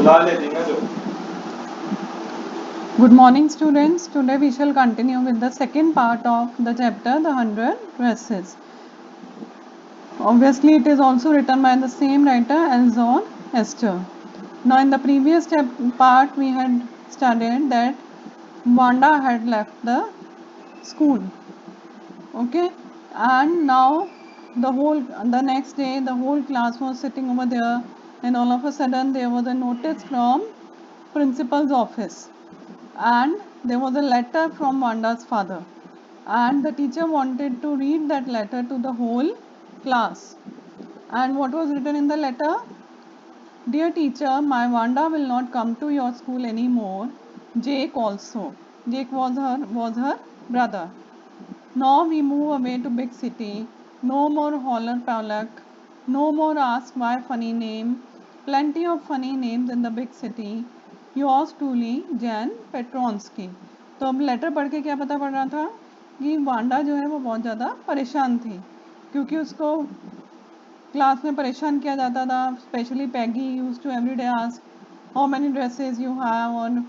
Good morning, students. Today we shall continue with the second part of the chapter, the 100 Dresses. Obviously, it is also written by the same writer, Elzon Esther. Now, in the previous part, we had studied that Wanda had left the school. Okay, and now the next day, the whole class was sitting over there, and all of a sudden, there was a notice from principal's office, and there was a letter from Wanda's father, and the teacher wanted to read that letter to the whole class. And what was written in the letter? Dear teacher, my Wanda will not come to your school anymore. Jake also. Jake was her brother. Now we move away to big city. No more holler Pollock. No more ask why funny name. Plenty of funny names in the big city. Yours truly, Jan Petronsky. तो अब letter पढ़ के क्या पता पड़ रहा था कि वांडा जो है वो बहुत ज़्यादा परेशान थी, क्योंकि उसको क्लास में परेशान किया जाता था. Specially Peggy used to everyday ask how many dresses you have और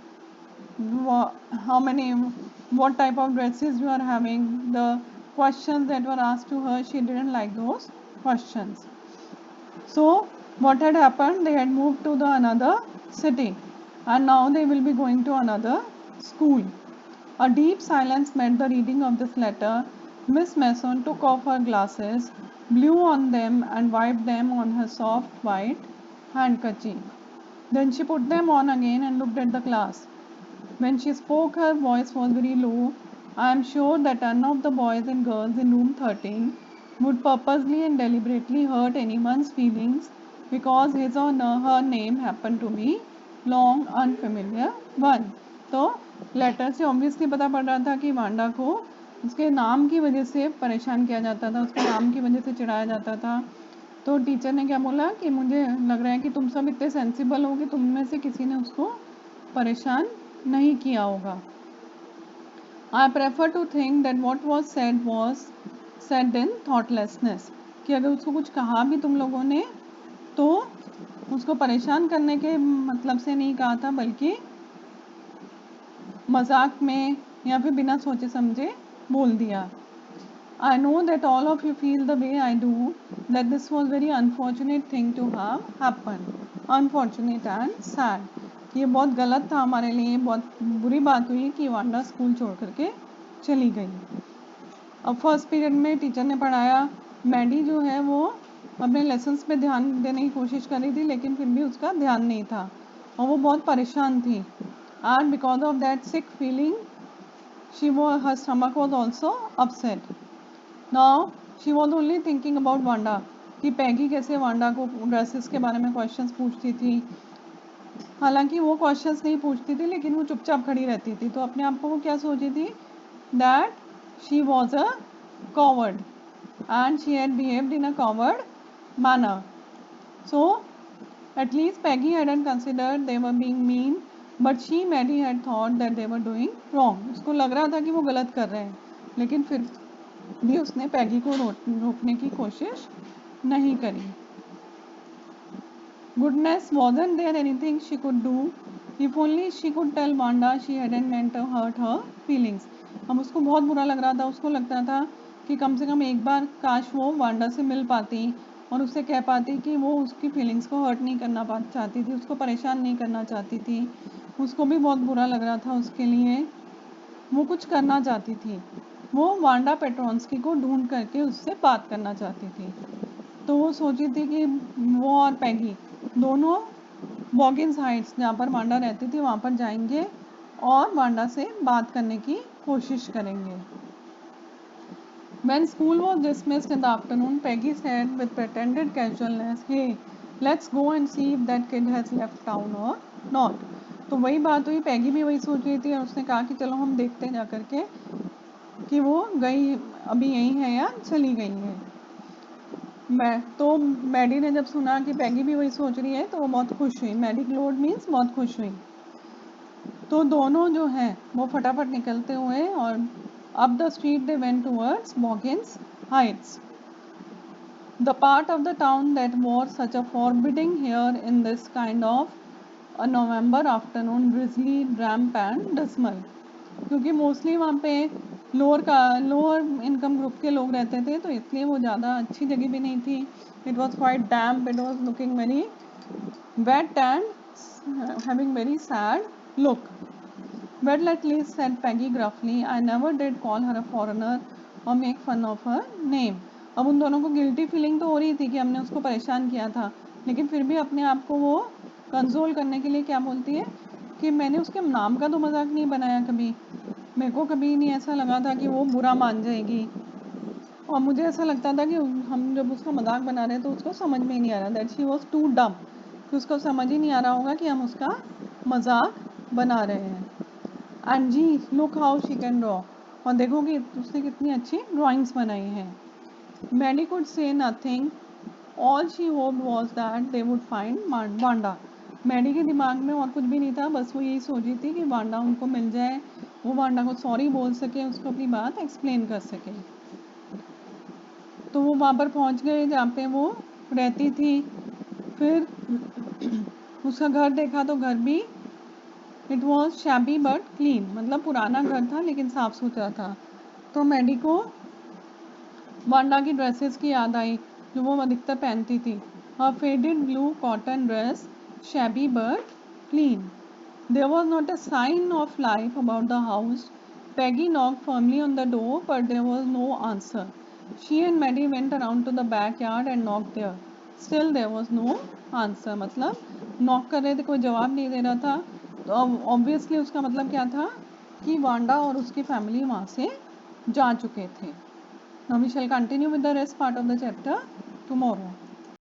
how many, what type of dresses you are having. The questions that were asked to her, she didn't like those questions. So what had happened, they had moved to the another city, and now they will be going to another school. A deep silence met the reading of this letter. Miss Mason took off her glasses, blew on them and wiped them on her soft white handkerchief. Then she put them on again and looked at the class. When she spoke, her voice was very low. I am sure that none of the boys and girls in room 13 would purposely and deliberately hurt anyone's feelings because his or her name happened to be long unfamiliar one. तो letter से obviously पता पड़ रहा था कि Wanda को उसके नाम की वजह से परेशान किया जाता था, उसके नाम की वजह से चिढ़ाया जाता था. तो टीचर ने क्या बोला कि मुझे लग रहा है कि तुम सब इतने सेंसिबल हो कि तुम में से किसी ने उसको परेशान नहीं किया होगा. I prefer to think that what was said in thoughtlessness, कि अगर उसको कुछ कहा भी तुम लोगों ने तो उसको परेशान करने के मतलब से नहीं कहा था, बल्कि मजाक में या फिर बिना सोचे समझे बोल दिया. I know that all of you feel the way I do, that this was very unfortunate thing to have happened. Unfortunate and sad. ये बहुत गलत था हमारे लिए, बहुत बुरी बात हुई कि वांडा स्कूल छोड़ करके चली गई. अब फर्स्ट पीरियड में टीचर ने पढ़ाया. मैडी जो है वो अपने लेसन्स पे ध्यान देने की कोशिश कर रही थी, लेकिन फिर भी उसका ध्यान नहीं था और वो बहुत परेशान थी. And because of that sick feeling, her stomach was also upset. Now she was only thinking about Wanda, कि पैगी कैसे वांडा को ड्रेसेस के बारे में क्वेश्चंस पूछती थी. हालांकि वो क्वेश्चंस नहीं पूछती थी, लेकिन वो चुपचाप खड़ी रहती थी. तो अपने आप को वो क्या सोची थी, that she was a coward and she had behaved in a coward manner. So at least Peggy hadn't considered they were being mean, but she, Maddie, had thought that they were doing wrong. उसको लग रहा था कि वो गलत कर रहे हैं, लेकिन फिर भी उसने पैगी को रोकने की कोशिश नहीं करी. Goodness, wasn't there anything she could do? If only she could tell Wanda she hadn't meant to hurt her feelings. अब उसको बहुत बुरा लग रहा था. उसको लगता था कि कम से कम एक बार काश वो वांडा से मिल पाती और उससे कह पाती कि वो उसकी फीलिंग्स को हर्ट नहीं करना चाहती थी, उसको परेशान नहीं करना चाहती थी. उसको भी बहुत बुरा लग रहा था उसके लिए. वो कुछ करना चाहती थी. वो वांडा पेट्रोन्स्की को ढूंढ करके उससे बात करना चाहती थी. तो वो सोची थी कि वो और पैगी दोनों बॉगिन्स हाइट्स, जहाँ पर वांडा रहती थी, वहाँ पर जाएंगे और वांडा से बात करने की कोशिश करेंगे. When school was dismissed in the afternoon, Peggy said with pretended casualness, "Hey, let's go and see if that kid has left town or not." तो वही बात हुई, पैगी भी वही सोच रही थी और उसने कहा कि चलो हम देखते हैं जा करके कि वो गई अभी यहीं है या चली गई है. तो मैडी ने जब सुना कि पैगी भी वही सोच रही है तो वो बहुत खुश हुई. मैडी ग्लोड मीन्स बहुत खुश हुई. तो दोनों जो है वो फटाफट निकलते हुए और up the street they went towards Boggins Heights, the part of the town that wore such a forbidding air in this kind of uh November afternoon drizzly damp and dismal, क्योंकि मोस्टली वहाँ पे lower income group के लोग रहते थे, तो इसलिए वो ज़्यादा अच्छी जगह भी नहीं थी. It was quite damp, it was looking very wet and having very sad look. Well, at least, said Peggy gruffly, I never did call her a foreigner or make fun of her name. अब उन दोनों को guilty feeling तो हो रही थी कि हमने उसको परेशान किया था, लेकिन फिर भी अपने आप को वो कंसोल करने के लिए क्या बोलती है कि मैंने उसके नाम का तो मजाक नहीं बनाया कभी, मेरे को कभी नहीं ऐसा लगा था कि वो बुरा मान जाएगी. और मुझे ऐसा लगता था कि हम जब उसका मजाक बना रहे तो उसको समझ में ही नहीं आ रहा, दैट शी वॉज टू डम, कि उसको समझ ही नहीं आ रहा होगा कि हम उसका मजाक बना रहे हैं. And gee look how she can draw, और देखो कि उसने कितनी अच्छी ड्राइंग्स बनाई हैं. Maddy could say nothing, all she hoped was that they would find Wanda. Maddy के दिमाग में और कुछ भी नहीं था, बस वो यही सोची थी कि वांडा उनको मिल जाए, वो वांडा को सॉरी बोल सके, उसको अपनी बात एक्सप्लेन कर सके. तो वो वहाँ पर पहुँच गए जहाँ पे वो रहती थी. फिर उसका घर देखा तो घर भी it was shabby but clean, मतलब पुराना घर था लेकिन साफ सुथरा था. तो मैडी को वांडा की ड्रेसेस की याद आई जो वो अधिकतर पहनती थी. हर faded blue cotton dress, shabby but clean. There was not a sign of life about the house. Peggy knocked firmly on the door, but there was no answer. She and Maddie went around to the backyard and knocked there. Still there was no answer. मतलब knock कर रहे थे, कोई जवाब नहीं दे रहा था. तो ऑब्वियसली उसका मतलब क्या था कि वांडा और उसकी फैमिली वहाँ से जा चुके थे. Now we shall continue with the rest part of the chapter tomorrow.